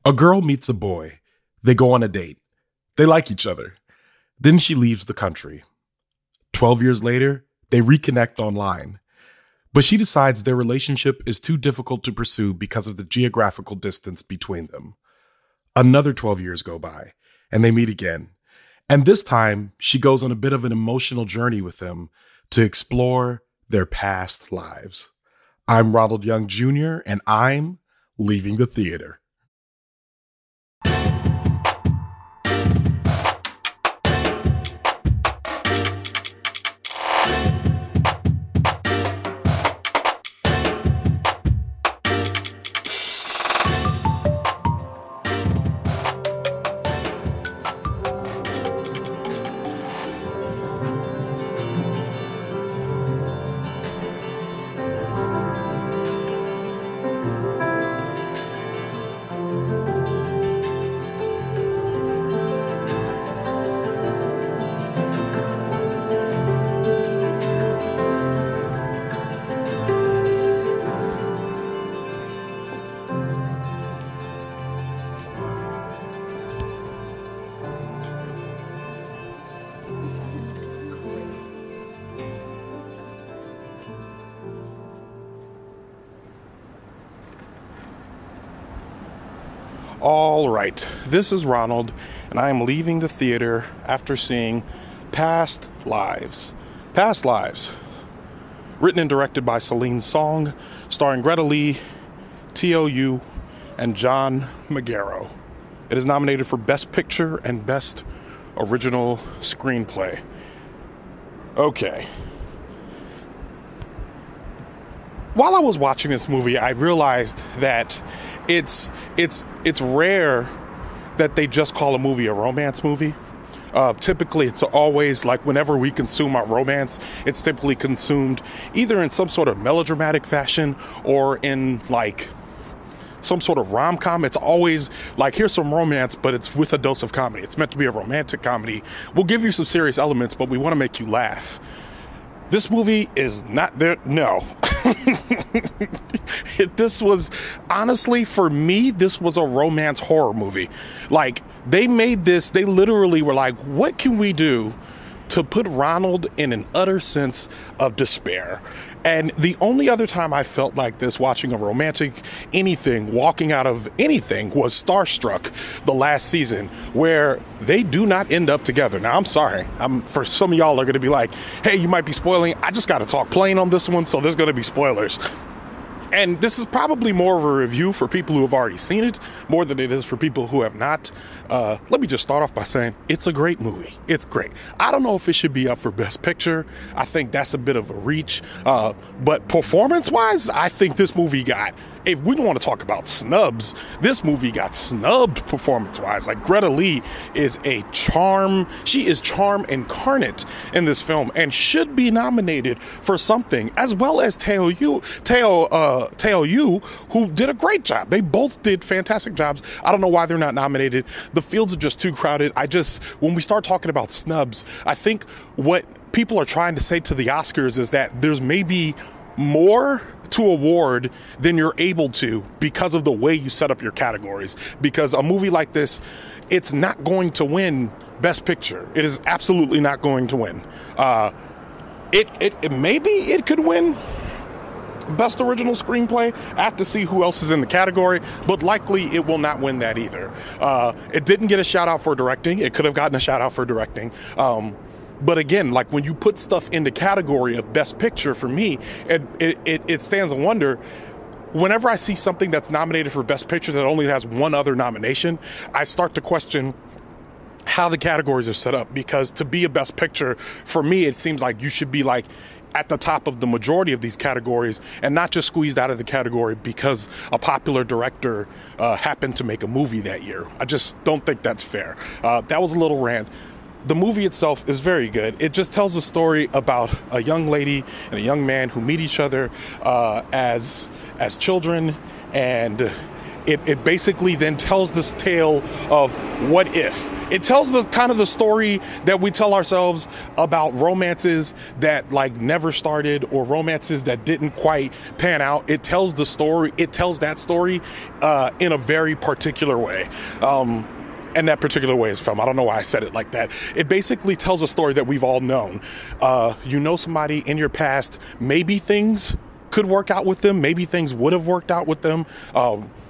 A girl meets a boy. They go on a date. They like each other. Then she leaves the country. 12 years later, they reconnect online. But she decides their relationship is too difficult to pursue because of the geographical distance between them. Another 12 years go by, and they meet again. And this time, she goes on a bit of an emotional journey with him to explore their past lives. I'm Ronald Young Jr., and I'm leaving the theater. All right, this is Ronald, and I am leaving the theater after seeing Past Lives. Past Lives, written and directed by Celine Song, starring Greta Lee, T.O.U., and John Magaro. It is nominated for Best Picture and Best Original Screenplay. Okay. While I was watching this movie, I realized that it's rare that they just call a movie a romance movie. Typically, it's always like whenever we consume our romance, it's typically consumed either in some sort of melodramatic fashion or in like some sort of rom-com. It's always like, here's some romance, but it's with a dose of comedy. It's meant to be a romantic comedy. We'll give you some serious elements, but we want to make you laugh. This movie is not there. No. This was, honestly, for me, this was a romance horror movie. Like, they made this, they literally were like, what can we do to put Ronald in an utter sense of despair? And the only other time I felt like this watching a romantic anything, walking out of anything, was Starstruck, the last season, where they do not end up together. Now, I'm sorry. For some of y'all are going to be like, hey, you might be spoiling. I just got to talk plain on this one, so there's going to be spoilers. And this is probably more of a review for people who have already seen it, more than it is for people who have not. Let me just start off by saying it's a great movie. It's great. I don't know if it should be up for Best Picture. I think that's a bit of a reach. But performance-wise, I think this movie got, if we don't want to talk about snubs, this movie got snubbed performance-wise. Like, Greta Lee is a charm. She is charm incarnate in this film and should be nominated for something, as well as T.O.U., who did a great job. They both did fantastic jobs. I don't know why they're not nominated. The fields are just too crowded. When we start talking about snubs, I think what people are trying to say to the Oscars is that there's maybe more to award than you're able to because of the way you set up your categories. Because a movie like this, it's not going to win Best Picture. It is absolutely not going to win. Maybe it could win Best Original Screenplay. I have to see who else is in the category, but likely it will not win that either. It didn't get a shout out for directing. It could have gotten a shout out for directing. But again, like, when you put stuff in the category of Best Picture, for me, it stands a wonder. Whenever I see something that's nominated for Best Picture that only has one other nomination, I start to question how the categories are set up. Because to be a Best Picture, for me, it seems like you should be like at the top of the majority of these categories and not just squeezed out of the category because a popular director happened to make a movie that year. I just don't think that's fair. That was a little rant. The movie itself is very good. It just tells a story about a young lady and a young man who meet each other as children, and it basically then tells this tale of what if. it tells the kind of the story that we tell ourselves about romances that like never started or romances that didn't quite pan out. It tells the story. It tells that story in a very particular way. And that particular way is film. I don't know why I said it like that. It basically tells a story that we've all known. You know somebody in your past, maybe things could work out with them. Maybe things would have worked out with them.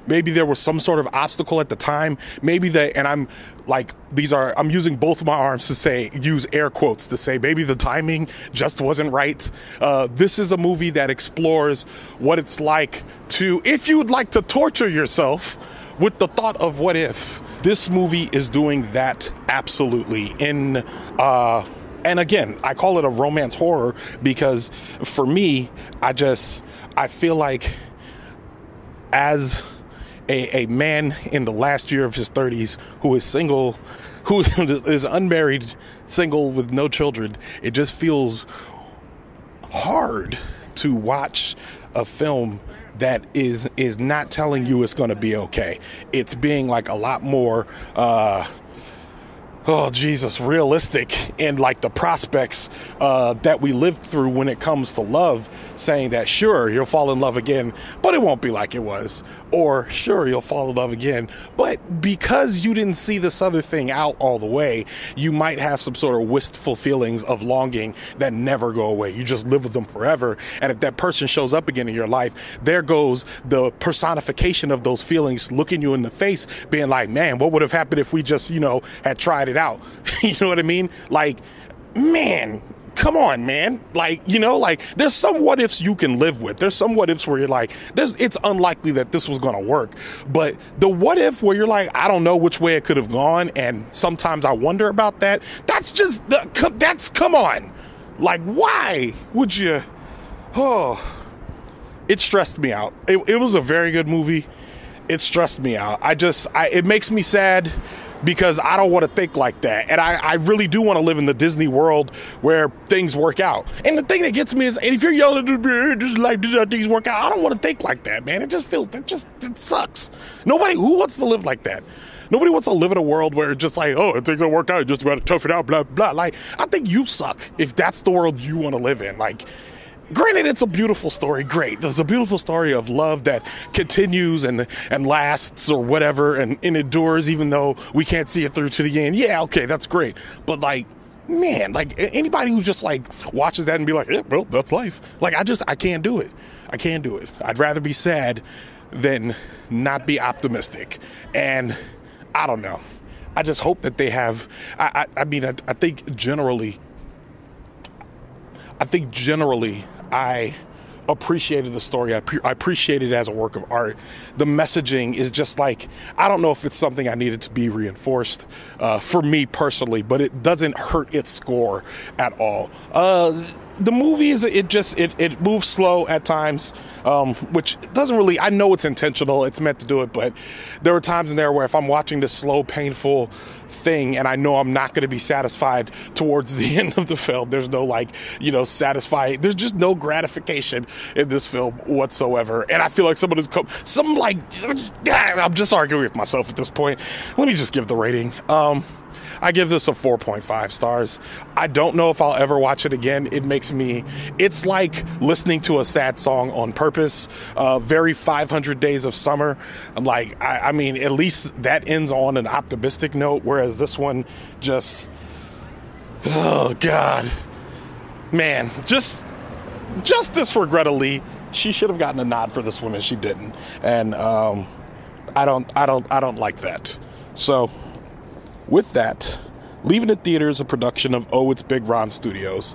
Maybe there was some sort of obstacle at the time. Maybe and I'm like, I'm using both of my arms to use air quotes to say, maybe the timing just wasn't right. This is a movie that explores what it's like if you would like to torture yourself with the thought of what if. This movie is doing that absolutely. And again, I call it a romance horror because for me, I feel like as a man in the last year of his 30s who is single, who is unmarried, single with no children, it just feels hard to watch a film that is not telling you it's going to be okay. It's being like a lot more, realistic in like the prospects that we lived through when it comes to love, saying that sure, you'll fall in love again, but it won't be like it was. Or sure, you'll fall in love again, but because you didn't see this other thing out all the way, you might have some sort of wistful feelings of longing that never go away. You just live with them forever. And if that person shows up again in your life, there goes the personification of those feelings looking you in the face, being like, man, what would have happened if we just, had tried it out? You know what I mean? Like, man, come on, man. Like, there's some what ifs you can live with. There's some what ifs where you're like, it's unlikely that this was going to work. But the what if where you're like, I don't know which way it could have gone, and sometimes I wonder about that. Come on. Like, why would you? Oh, it stressed me out. It was a very good movie. It stressed me out. It makes me sad, because I don't want to think like that. And I really do want to live in the Disney world where things work out. And the thing that gets me is, and if you're yelling at me, just like things work out, I don't want to think like that, man. It sucks. Who wants to live like that? Nobody wants to live in a world where it's just like, oh, if things don't work out, you just about to tough it out, blah, blah. Like, I think you suck if that's the world you want to live in. Like, granted, it's a beautiful story. Great. There's a beautiful story of love that continues and lasts or whatever and endures even though we can't see it through to the end. Yeah, okay, that's great. But like, man, like anybody who just like watches that and be like, yeah, well, that's life. Like, I can't do it. I can't do it. I'd rather be sad than not be optimistic. And I don't know. I just hope that they have, I think generally, I appreciated the story. I appreciated it as a work of art. The messaging is just like, I don't know if it's something I needed to be reinforced for me personally, but it doesn't hurt its score at all. The movie it moves slow at times, which doesn't really, I know it's intentional, it's meant to do it, but there are times in there where if I'm watching this slow, painful thing and I know I'm not going to be satisfied towards the end of the film, there's no satisfying, there's just no gratification in this film whatsoever. And I feel like I'm just arguing with myself at this point. Let me just give the rating. I give this a 4.5 stars. I don't know if I'll ever watch it again. It's like listening to a sad song on purpose. Very 500 Days of Summer. I'm like, I mean, at least that ends on an optimistic note, whereas this one just, oh God, man, justice for Greta Lee. She should have gotten a nod for this one and she didn't. And I don't like that. So, with that, Leaving It Theater is a production of OhitsBigRon Studios.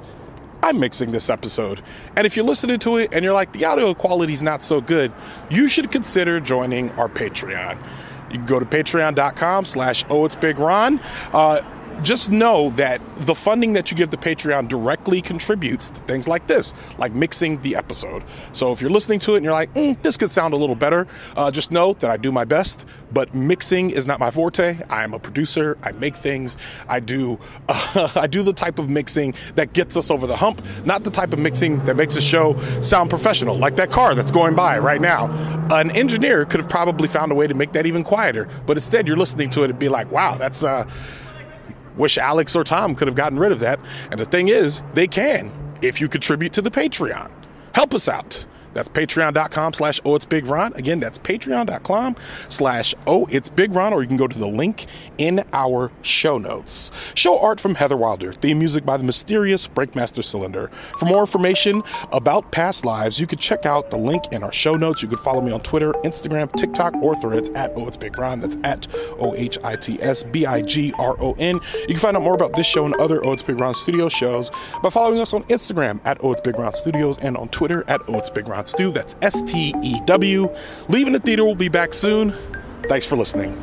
I'm mixing this episode. And if you're listening to it and you're like, the audio quality's not so good, you should consider joining our Patreon. You can go to patreon.com/OhitsBigRon. Just know that the funding that you give to Patreon directly contributes to things like this, like mixing the episode. So if you're listening to it and you're like, this could sound a little better, just know that I do my best, but mixing is not my forte. I am a producer. I make things. I do the type of mixing that gets us over the hump, not the type of mixing that makes a show sound professional, like that car that's going by right now. An engineer could have probably found a way to make that even quieter, but instead you're listening to it and be like, wow, that's Wish Alex or Tom could have gotten rid of that. And the thing is, they can if you contribute to the Patreon. Help us out. That's patreon.com/OhitsBigRon. Again, that's patreon.com/OhitsBigRon, or you can go to the link in our show notes. Show art from Heather Wilder. Theme music by the mysterious Breakmaster Cylinder. For more information about past lives, you can check out the link in our show notes. You can follow me on Twitter, Instagram, TikTok, or Threads at OhitsBigRon. That's at OhitsBigRon. You can find out more about this show and other OhitsBigRon Studio shows by following us on Instagram at OhitsBigRon Studios and on Twitter at OhitsBigRon Stew. That's STEW. Leaving the Theater will be back soon. Thanks for listening.